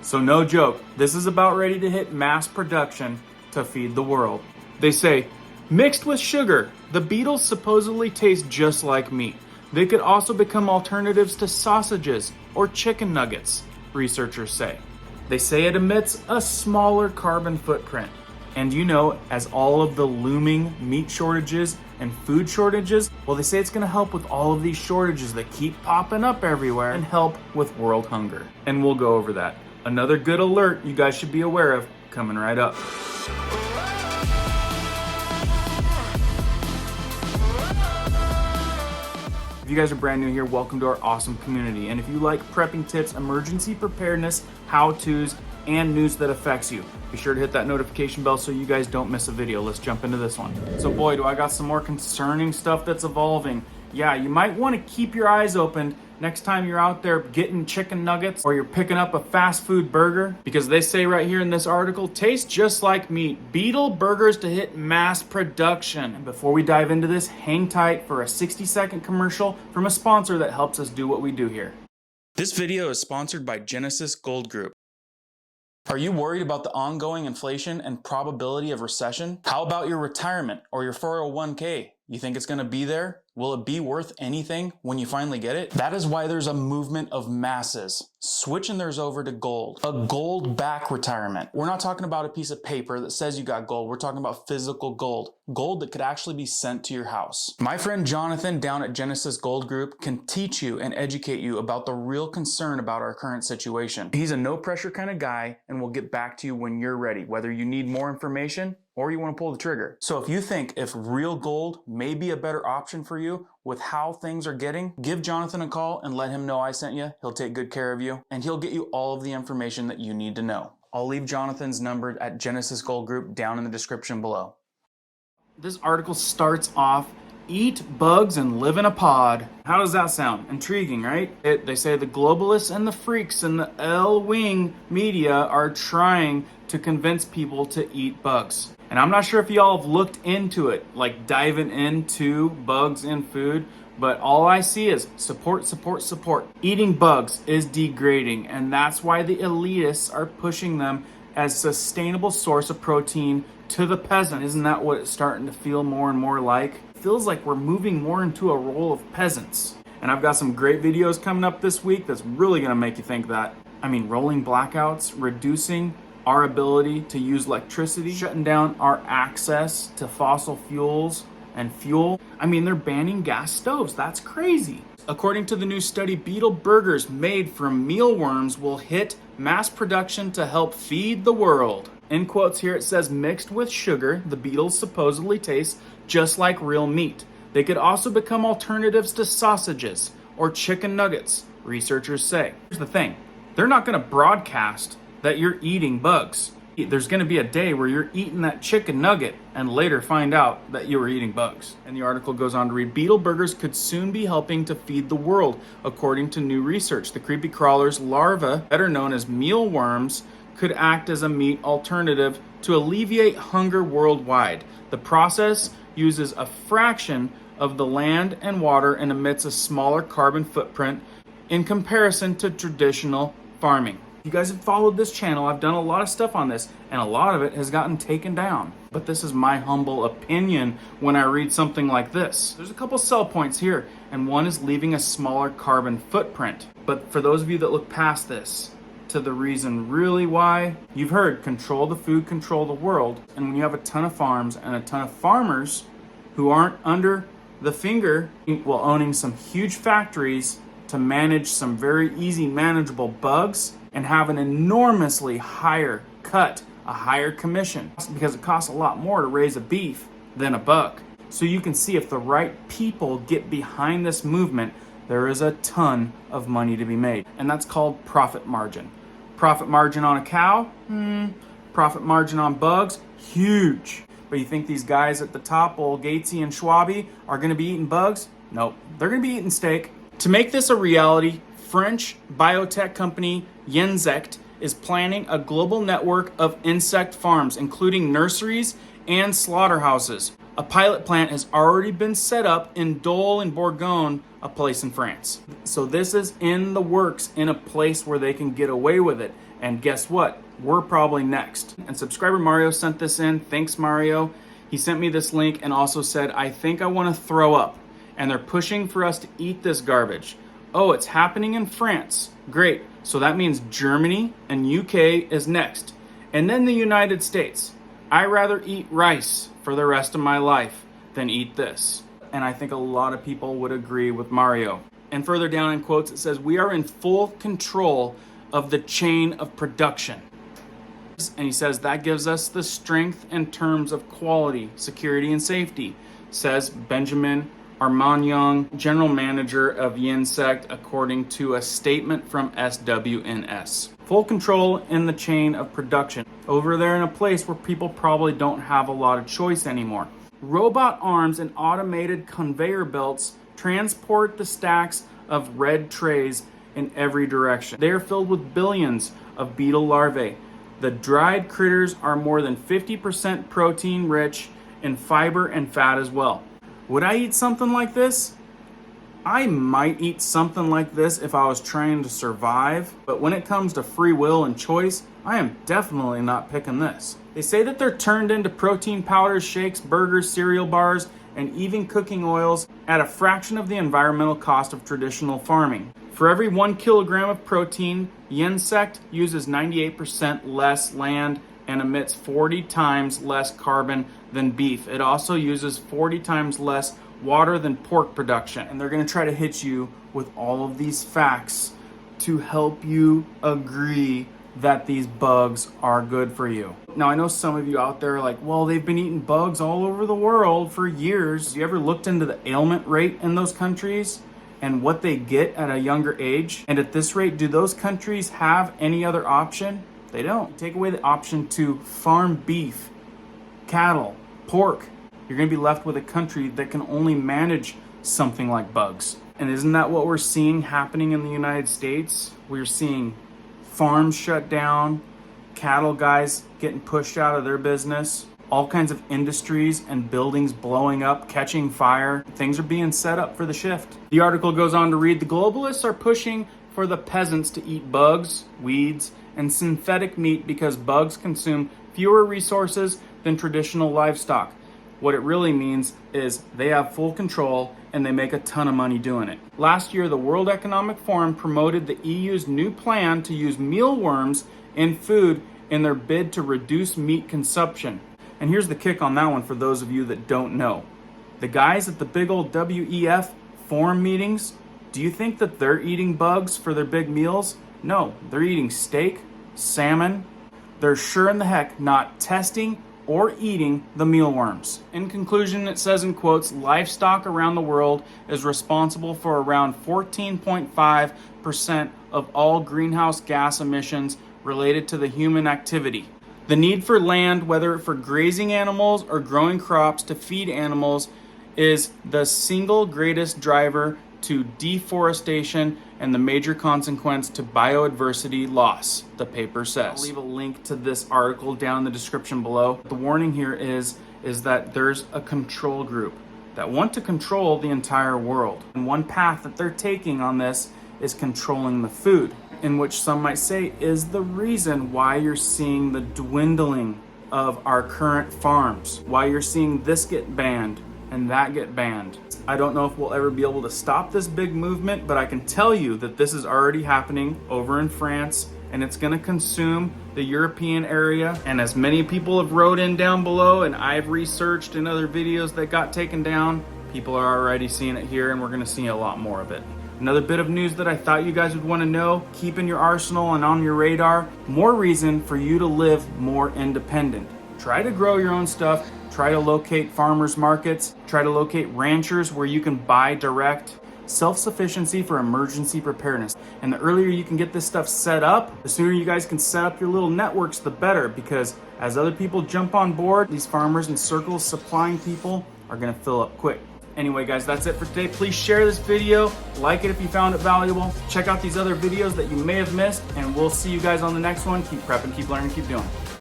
So no joke, this is about ready to hit mass production to feed the world. They say, mixed with sugar, the beetles supposedly taste just like meat. They could also become alternatives to sausages or chicken nuggets, researchers say. They say it emits a smaller carbon footprint. And you know, as all of the looming meat shortages and food shortages, well, they say it's gonna help with all of these shortages that keep popping up everywhere and help with world hunger. And we'll go over that. Another good alert you guys should be aware of coming right up. If you guys are brand new here, welcome to our awesome community. And if you like prepping tips, emergency preparedness, how-tos, and news that affects you, be sure to hit that notification bell so you guys don't miss a video. Let's jump into this one. So boy, do I got some more concerning stuff that's evolving. Yeah, you might want to keep your eyes open next time you're out there getting chicken nuggets or you're picking up a fast food burger, because they say right here in this article, tastes just like meat. Beetleburgers to hit mass production. And before we dive into this, hang tight for a 60-second commercial from a sponsor that helps us do what we do here. This video is sponsored by Genesis Gold Group. Are you worried about the ongoing inflation and probability of recession? How about your retirement or your 401k? You think it's gonna be there? Will it be worth anything when you finally get it? That is why there's a movement of masses switching theirs over to gold, a gold back retirement. We're not talking about a piece of paper that says you got gold. We're talking about physical gold, gold that could actually be sent to your house. My friend Jonathan down at Genesis Gold Group can teach you and educate you about the real concern about our current situation. He's a no pressure kind of guy and will get back to you when you're ready, whether you need more information or you want to pull the trigger. So if you think if real gold may be a better option for you with how things are getting, give Jonathan a call and let him know I sent you. He'll take good care of you and he'll get you all of the information that you need to know. I'll leave Jonathan's number at Genesis Gold Group down in the description below. This article starts off, eat bugs and live in a pod. How does that sound? Intriguing, right? They say the globalists and the freaks and the L-wing media are trying to convince people to eat bugs. And I'm not sure if y'all have looked into it, like diving into bugs in food, but all I see is support, support, support. Eating bugs is degrading, and that's why the elitists are pushing them as a sustainable source of protein to the peasant. Isn't that what it's starting to feel more and more like? It feels like we're moving more into a role of peasants. And I've got some great videos coming up this week that's really gonna make you think that. I mean, rolling blackouts, reducing our ability to use electricity, shutting down our access to fossil fuels and fuel. I mean, they're banning gas stoves. That's crazy. According to the new study, Beetleburgers made from mealworms will hit mass production to help feed the world. In quotes here, it says, mixed with sugar, the beetles supposedly taste just like real meat. They could also become alternatives to sausages or chicken nuggets, researchers say. Here's the thing, they're not gonna broadcast that you're eating bugs. There's gonna be a day where you're eating that chicken nugget and later find out that you were eating bugs. And the article goes on to read, Beetleburgers could soon be helping to feed the world. According to new research, the creepy crawlers' larvae, better known as mealworms, could act as a meat alternative to alleviate hunger worldwide. The process uses a fraction of the land and water and emits a smaller carbon footprint in comparison to traditional farming. You guys have followed this channel, I've done a lot of stuff on this, and a lot of it has gotten taken down. But this is my humble opinion when I read something like this. There's a couple sell points here, and one is leaving a smaller carbon footprint. But for those of you that look past this, to the reason really why, you've heard control the food, control the world. And when you have a ton of farms and a ton of farmers who aren't under the finger, well, owning some huge factories to manage some very easy manageable bugs, and have an enormously higher cut, a higher commission, because it costs a lot more to raise a beef than a buck. So you can see if the right people get behind this movement, there is a ton of money to be made. And that's called profit margin. Profit margin on a cow? Profit margin on bugs? Huge. But you think these guys at the top, old Gatesy and Schwaby, are gonna be eating bugs? Nope, they're gonna be eating steak. To make this a reality, French biotech company Yenzect is planning a global network of insect farms, including nurseries and slaughterhouses. A pilot plant has already been set up in Dole and Bourgogne, a place in France. So this is in the works in a place where they can get away with it. And guess what? We're probably next. And subscriber Mario sent this in. Thanks, Mario. He sent me this link and also said, I think I want to throw up. And they're pushing for us to eat this garbage. Oh, it's happening in France. Great. So that means Germany and UK is next. And then the United States. I'd rather eat rice for the rest of my life than eat this. And I think a lot of people would agree with Mario. And further down in quotes, it says, we are in full control of the chain of production. And he says that gives us the strength in terms of quality, security, and safety, says Benjamin Armagnon, general manager of Yinsect, according to a statement from SWNS. Full control in the chain of production. Over there in a place where people probably don't have a lot of choice anymore. Robot arms and automated conveyor belts transport the stacks of red trays in every direction. They are filled with billions of beetle larvae. The dried critters are more than 50% protein rich in fiber and fat as well. Would I eat something like this? I might eat something like this if I was trying to survive, but when it comes to free will and choice, I am definitely not picking this. They say that they're turned into protein powders, shakes, burgers, cereal bars, and even cooking oils at a fraction of the environmental cost of traditional farming. For every 1 kilogram of protein, Yinsect uses 98% less land and emits 40 times less carbon than beef. It also uses 40 times less water than pork production. And they're gonna try to hit you with all of these facts to help you agree that these bugs are good for you. Now, I know some of you out there are like, well, they've been eating bugs all over the world for years. Have you ever looked into the ailment rate in those countries and what they get at a younger age? And at this rate, do those countries have any other option? They don't. Take away the option to farm beef, cattle, pork. You're gonna be left with a country that can only manage something like bugs. And isn't that what we're seeing happening in the United States? We're seeing farms shut down, cattle guys getting pushed out of their business, all kinds of industries and buildings blowing up, catching fire. Things are being set up for the shift. The article goes on to read, the globalists are pushing for the peasants to eat bugs, weeds, and synthetic meat because bugs consume fewer resources than traditional livestock. What it really means is they have full control and they make a ton of money doing it. Last year, the World Economic Forum promoted the EU's new plan to use mealworms in food in their bid to reduce meat consumption. And here's the kick on that one for those of you that don't know. The guys at the big old WEF forum meetings, do you think that they're eating bugs for their big meals? No, they're eating steak, salmon. They're sure in the heck not testing or eating the mealworms. In conclusion, it says in quotes, livestock around the world is responsible for around 14.5% of all greenhouse gas emissions related to the human activity. The need for land, whether for grazing animals or growing crops to feed animals, is the single greatest driver to deforestation and the major consequence to biodiversity loss, the paper says. I'll leave a link to this article down in the description below. The warning here is that there's a control group that want to control the entire world. And one path that they're taking on this is controlling the food, in which some might say is the reason why you're seeing the dwindling of our current farms, why you're seeing this get banned and that get banned. I don't know if we'll ever be able to stop this big movement, but I can tell you that this is already happening over in France, and it's gonna consume the European area. And as many people have wrote in down below, and I've researched in other videos that got taken down, people are already seeing it here, and we're gonna see a lot more of it. Another bit of news that I thought you guys would want to know, keep in your arsenal and on your radar, more reason for you to live more independent. Try to grow your own stuff, try to locate farmers markets, try to locate ranchers where you can buy direct. Self-sufficiency for emergency preparedness. And the earlier you can get this stuff set up, the sooner you guys can set up your little networks, the better, because as other people jump on board, these farmers and circles supplying people are gonna fill up quick. Anyway, guys, that's it for today. Please share this video, like it if you found it valuable. Check out these other videos that you may have missed, and we'll see you guys on the next one. Keep prepping, keep learning, keep doing.